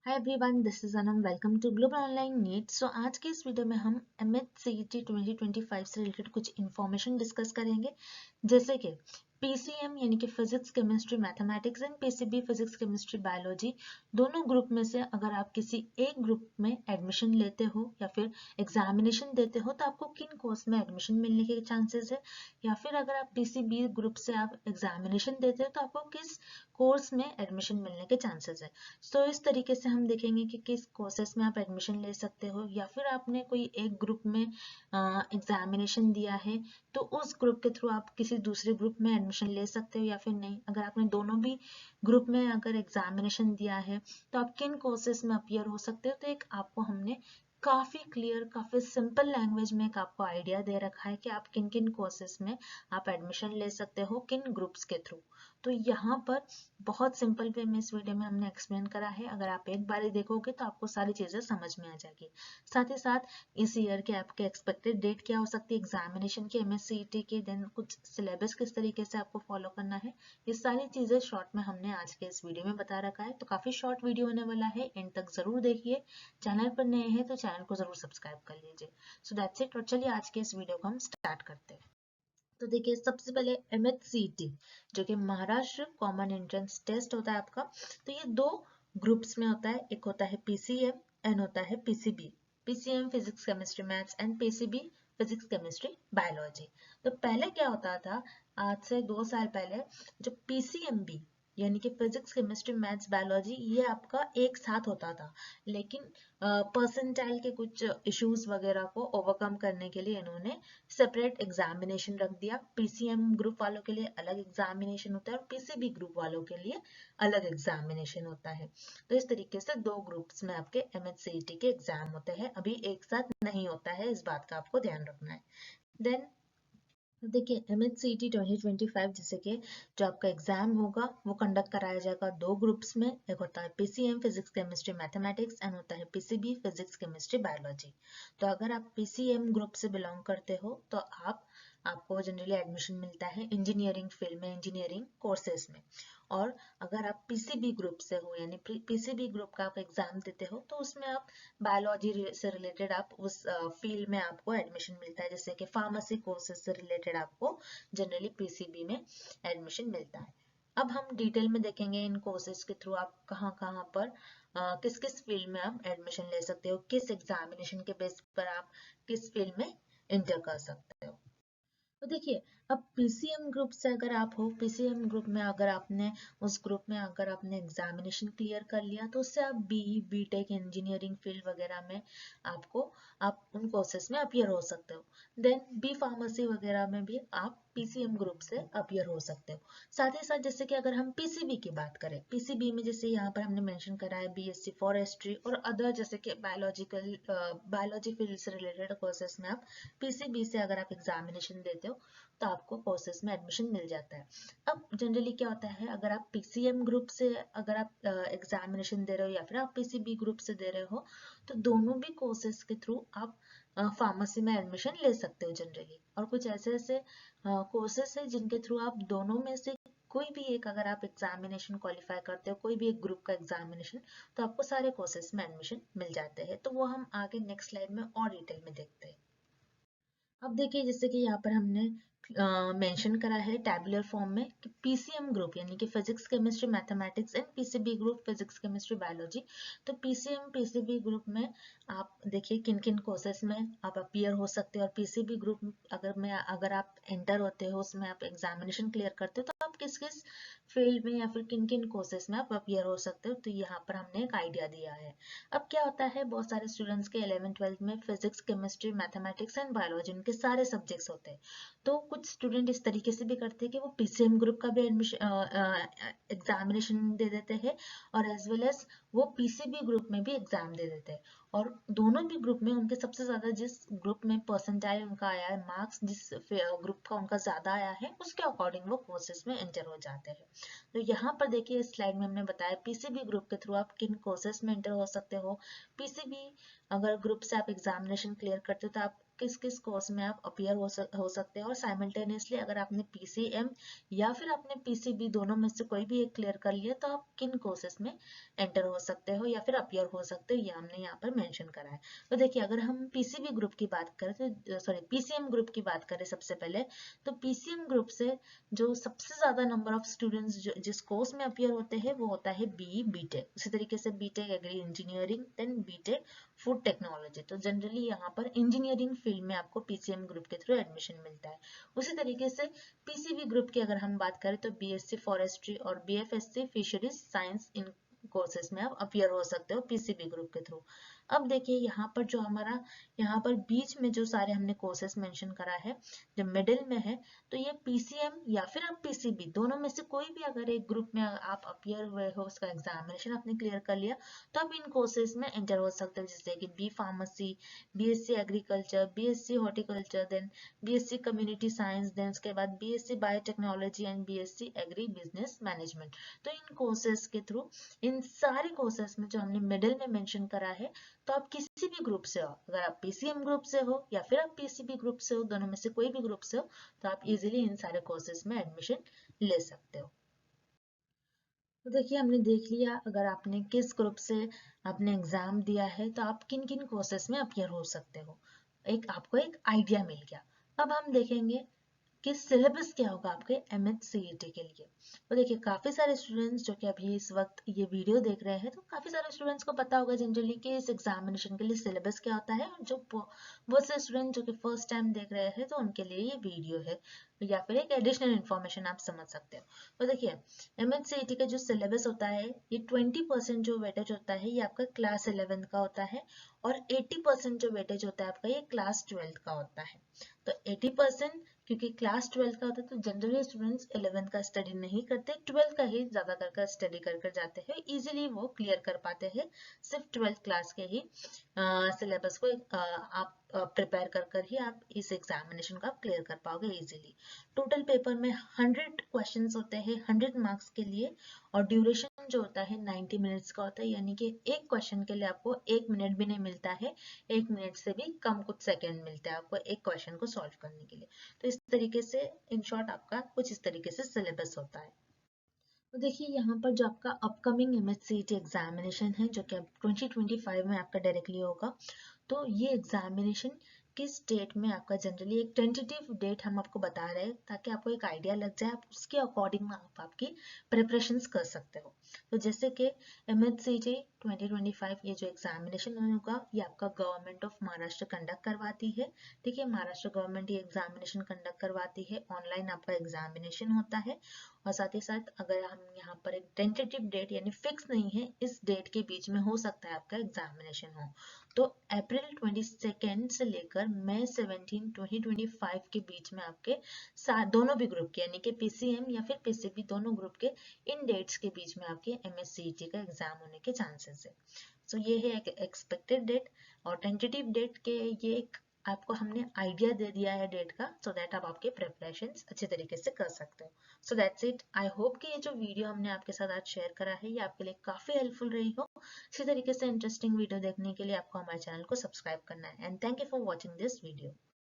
Hi everyone, this is Anam. Welcome to global online NEET. आज के इस वीडियो में हम MHCET 2025 से रिलेटेड कुछ इन्फॉर्मेशन डिस्कस करेंगे, जैसे कि PCM यानी कि physics chemistry mathematics and PCB physics chemistry biology, दोनों ग्रुप में से अगर आप किसी एक ग्रुप में एडमिशन लेते हो या फिर एग्जामिनेशन देते हो तो आपको किन कोर्स में एडमिशन मिलने के चांसेस है, या फिर अगर आप PCB ग्रुप से आप एग्जामिनेशन देते हो तो आपको किस कोर्स में एडमिशन मिलने के चांसेस है। इस तरीके से हम देखेंगे कि किस कोर्सेज में आप एडमिशन ले सकते हो, या फिर आपने कोई एक ग्रुप में एग्जामिनेशन दिया है तो उस ग्रुप के थ्रू आप किसी दूसरे ग्रुप में एडमिशन ले सकते हो या फिर नहीं। अगर आपने दोनों भी ग्रुप में अगर एग्जामिनेशन दिया है तो आप किन कोर्सेज में अपियर हो सकते हो। तो एक आपको हमने काफी क्लियर, काफी सिंपल लैंग्वेज में एक आपको आइडिया दे रखा है कि आप किन किन कोर्सेज में आप एडमिशन ले सकते हो किन ग्रुप्स के थ्रू। तो यहाँ पर बहुत सिंपल वे में इस वीडियो में हमने एक्सप्लेन करा है। अगर आप एक बार ही देखोगे तो आपको सारी चीजें समझ में आ जाएगी। साथ ही साथ इस ईयर के आपके एक्सपेक्टेड डेट क्या हो सकती है एग्जामिनेशन की, MSCET के, देन कुछ सिलेबस किस तरीके से आपको फॉलो करना है, ये सारी चीजें शॉर्ट में हमने आज के इस वीडियो में बता रखा है। तो काफी शॉर्ट वीडियो होने वाला है, एंड तक जरूर देखिए। चैनल पर नए हैं तो चैनल को जरूर सब्सक्राइब कर लीजिए। That's it. और चलिए आज के इस वीडियो को हम स्टार्ट करते हैं। तो देखिए, सबसे पहले MHCET जो कि महाराष्ट्र कॉमन एंट्रेंस टेस्ट होता है आपका। तो ये दो ग्रुप्स में होता है, एक होता है PCM एंड होता है PCB। PCM physics chemistry maths and PCB physics chemistry biology. तो पहले क्या होता था, आज से 2 साल पहले, जो PCMB यानी कि फिजिक्स केमिस्ट्री मैथ्स बायोलॉजी, ये आपका एक साथ होता था। लेकिन परसेंटाइल के कुछ इश्यूज वगैरह को ओवरकम करने के लिए इन्होंने सेपरेट एग्जामिनेशन रख दिया। PCM ग्रुप वालों के लिए अलग एग्जामिनेशन होता है और PCB ग्रुप वालों के लिए अलग एग्जामिनेशन होता है। तो इस तरीके से दो ग्रुप्स में आपके MHCET के एग्जाम होते हैं, अभी एक साथ नहीं होता है, इस बात का आपको ध्यान रखना है। देन देखिए, MHCET 2025 जैसे कि जो आपका एग्जाम होगा वो कंडक्ट कराया जाएगा दो ग्रुप्स में। एक होता है PCM physics chemistry mathematics and होता है PCB फिजिक्स केमिस्ट्री बायोलॉजी। तो अगर आप PCM ग्रुप से बिलोंग करते हो तो आपको जनरली एडमिशन मिलता है इंजीनियरिंग फील्ड में, इंजीनियरिंग कोर्सेज में। और अगर आप PCB ग्रुप से हो यानी PCB ग्रुप का आप एग्जाम देते हो तो उसमें आप बायोलॉजी से रिलेटेड आप उस फील्ड में आपको एडमिशन मिलता है, जैसे कि फार्मेसी कोर्सेज से रिलेटेड आपको जनरली PCB में एडमिशन मिलता है। अब हम डिटेल में देखेंगे इन कोर्सेज के थ्रू आप कहाँ कहाँ पर किस किस फील्ड में आप एडमिशन ले सकते हो, किस एग्जामिनेशन के बेस पर आप किस फील्ड में इंटर कर सकते हो। तो देखिए, अब PCM ग्रुप से अगर आप हो, PCM ग्रुप में अगर आपने उस ग्रुप में अगर आपने एग्जामिनेशन क्लियर कर लिया तो उससे आप BE BTech इंजीनियरिंग फील्ड वगैरह में आप उन कोर्सेज में अपियर हो सकते हो। देन B फार्मेसी वगैरह में भी आप PCM ग्रुप से अपियर हो सकते हो। साथ ही साथ जैसे कि अगर हम PCB की बात करें, PCB में जैसे यहाँ पर हमने मेंशन करा है BSc फॉरेस्ट्री और अदर जैसे कि बायोलॉजी फील्ड से रिलेटेड कोर्सेज में आप PCB से अगर आप एग्जामिनेशन देते हो तो आपको कोर्सेज में एडमिशन मिल जाता है। अब जनरली क्या होता है, अगर आप PCM ग्रुप से अगर आप एग्जामिनेशन दे रहे हो या फिर आप PCB ग्रुप से दे रहे हो तो दोनों भी कोर्सेज के थ्रू आप फार्मेसी में एडमिशन ले सकते हो जनरली। और कुछ ऐसे ऐसे कोर्सेज है जिनके थ्रू आप दोनों में से कोई भी एक अगर आप एग्जामिनेशन क्वालिफाई करते हो, कोई भी एक ग्रुप का एग्जामिनेशन, तो आपको सारे कोर्सेज में एडमिशन मिल जाते हैं। तो वो हम आगे नेक्स्ट स्लाइड में और डिटेल में देखते हैं। अब देखिए, जैसे कि यहाँ पर हमने मेंशन करा है टैबुलर फॉर्म में कि PCM ग्रुप यानी कि physics chemistry mathematics and PCB group physics chemistry biology. तो PCM PCB ग्रुप में आप देखिए किन किन कोर्सेज में आप अपियर हो सकते हो, और PCB ग्रुप अगर आप एंटर होते हो, उसमें आप एग्जामिनेशन क्लियर करते हो तो आप किस किस फील्ड में या फिर किन किन कोर्सेज में आप अपियर हो सकते हो। तो यहाँ पर हमने एक आइडिया दिया है। अब क्या होता है, बहुत सारे स्टूडेंट्स के 11th 12th में physics chemistry mathematics and biology उनके सारे सब्जेक्ट्स होते हैं। तो कुछ स्टूडेंट इस तरीके से भी करते हैं कि वो PCM ग्रुप का भी एडमिशन एग्जामिनेशन दे देते हैं और एज वेल एज वो PCB ग्रुप में भी एग्जाम दे देते हैं। और दोनों भी ग्रुप में उनके सबसे ज्यादा जिस ग्रुप में परसेंटाइल उनका आया है, मार्क्स जिस ग्रुप का उनका ज्यादा आया है, उसके अकॉर्डिंग वो कोर्सेज में एंटर हो जाते हैं। तो यहाँ पर देखिए, इस स्लाइड में हमने बताया PCB ग्रुप के थ्रू आप किन कोर्सेज में एंटर हो सकते हो। PCB अगर ग्रुप से आप एग्जामिनेशन क्लियर करते हो तो आप किस किस कोर्स में आप अपीयर हो सकते हो, और साइमल्टेनियसली अगर आपने पीसीएम या फिर आपने पीसीबी दोनों में से कोई भी एक क्लियर कर लिया तो आप किन कोर्सेज में एंटर हो सकते हो या फिर अपीयर हो सकते हो, ये हमने यहाँ पर मेंशन करा है। तो देखिए अगर हम पीसीबी ग्रुप की बात करें तो सॉरी पीसीएम ग्रुप की बात करें सबसे पहले, तो पीसीएम ग्रुप से जो सबसे ज्यादा नंबर ऑफ स्टूडेंट्स जिस कोर्स में अपीयर होते हैं वो होता है बीई बीटेक। उसी तरीके से B Tech agri engineering, then B Tech food technology. तो जनरली यहाँ पर इंजीनियरिंग फील्ड में आपको पीसीएम ग्रुप के थ्रू एडमिशन मिलता है। उसी तरीके से पीसीबी ग्रुप की अगर हम बात करें तो बीएससी फॉरेस्ट्री और बीएफएससी फिशरीज साइंस इन कोर्सेज में आप अपीयर हो सकते हो पीसीबी ग्रुप के थ्रू। अब देखिए यहाँ पर जो हमारा यहाँ पर बीच में जो सारे हमने कोर्सेज मेंशन करा है, जो मिडिल में है, तो ये पीसीएम या फिर आप पीसीबी दोनों में से कोई भी अगर एक ग्रुप में आप अपीयर हुए हो, उसका एग्जामिनेशन आपने क्लियर कर लिया, तो आप इन कोर्सेज में एंटर हो सकते हो, जैसे कि B pharmacy, BSc agriculture, BSc horticulture, then BSc community science, then उसके बाद BSc biotechnology and BSc agri business management. तो इन कोर्सेज के थ्रू, इन सारे कोर्सेज में जो हमने मिडिल में मेंशन करा है, तो आप किसी भी ग्रुप से हो, अगर आप पीसीएम ग्रुप से हो या फिर आप पीसीबी ग्रुप से हो, दोनों में से कोई भी ग्रुप से हो, तो आप इजीली इन सारे कोर्सेज में एडमिशन ले सकते हो। तो देखिए हमने देख लिया अगर आपने किस ग्रुप से आपने एग्जाम दिया है तो आप किन किन कोर्सेज में अपीयर हो सकते हो, एक आपको एक आइडिया मिल गया। अब हम देखेंगे कि सिलेबस क्या होगा आपके एमएचसीईटी के लिए। तो देखिए काफी सारे स्टूडेंट्स जो कि अभी इस वक्त ये वीडियो देख रहे हैं, तो काफी सारे स्टूडेंट्स को पता होगा जनरली कि इस एग्जामिनेशन के लिए सिलेबस क्या होता है, और जो बहुत से स्टूडेंट जो कि फर्स्ट टाइम देख रहे हैं तो उनके लिए ये वीडियो है या फिर एक एडिशनल इन्फॉर्मेशन आप समझ सकते हो। तो देखिए एमएचसीईटी का जो सिलेबस होता है, ये 20% जो वेटेज होता है ये आपका क्लास 11 का होता है, और 80% जो वेटेज होता है आपका ये क्लास 12 का होता है। तो 80% क्योंकि क्लास 12 का होता है, तो जनरली स्टूडेंट्स 11 का स्टडी नहीं करते, 12 का ही ज्यादा कर स्टडी कर जाते हैं, इजीली वो क्लियर कर पाते हैं। सिर्फ 12th क्लास के ही सिलेबस को आप प्रिपेयर कर ही आप इस एग्जामिनेशन को आप क्लियर कर पाओगे इजीली। टोटल पेपर में 100 क्वेश्चंस होते हैं 100 मार्क्स के लिए, और ड्यूरेशन जो होता है 90 मिनट्स का होता है, यानी कि एक क्वेश्चन के लिए आपको 1 मिनट भी नहीं मिलता है, 1 मिनट से भी कम कुछ सेकेंड मिलते हैं आपको एक क्वेश्चन को सॉल्व करने के लिए। तो इस तरीके से इन शॉर्ट आपका कुछ इस तरीके से सिलेबस होता है। तो देखिए यहाँ पर जो आपका अपकमिंग एमएचसीईटी एग्जामिनेशन है जो कि अब 2025 में आपका डायरेक्टली होगा, तो ये एग्जामिनेशन किस डेट में आपका, जनरली एक टेंटेटिव डेट हम आपको बता रहे हैं ताकि आपको एक आइडिया लग जाए, आप उसके अकॉर्डिंग आप आपकी प्रिपरेशंस कर सकते हो। तो जैसे कि एमएचसीईटी 2025 ये जो एग्जामिनेशन होगा ये आपका गवर्नमेंट ऑफ महाराष्ट्र कंडक्ट करवाती है। ठीक है, महाराष्ट्र गवर्नमेंट ये एग्जामिनेशन कंडक्ट करवाती है, ऑनलाइन आपका एग्जामिनेशन होता है। और साथ ही साथ अगर हम यहाँ पर एक टेंटेटिव डेट यानी फिक्स नहीं है, इस डेट के बीच में हो सकता है आपका एग्जामिनेशन हो, तो अप्रैल 22 से लेकर मई 17 2025 के बीच में आपके दोनों भी ग्रुप के यानी कि पीसीएम या फिर पीसीबी दोनों ग्रुप के इन डेट्स के बीच में आपके एमएचसीईटी का एग्जाम होने के चांसेस है। सो ये है एक एक्सपेक्टेड डेट, और टेंटेटिव डेट के ये एक आपको हमने आइडिया दे दिया है डेट का, सो दैट आप आपके प्रिपरेशंस अच्छे तरीके से कर सकते हो। So that's it. I hope कि ये जो वीडियो हमने आपके साथ आज शेयर करा है ये आपके लिए काफी हेल्पफुल रही हो। इसी तरीके से इंटरेस्टिंग वीडियो देखने के लिए आपको हमारे चैनल को सब्सक्राइब करना है, and thank you for watching this video.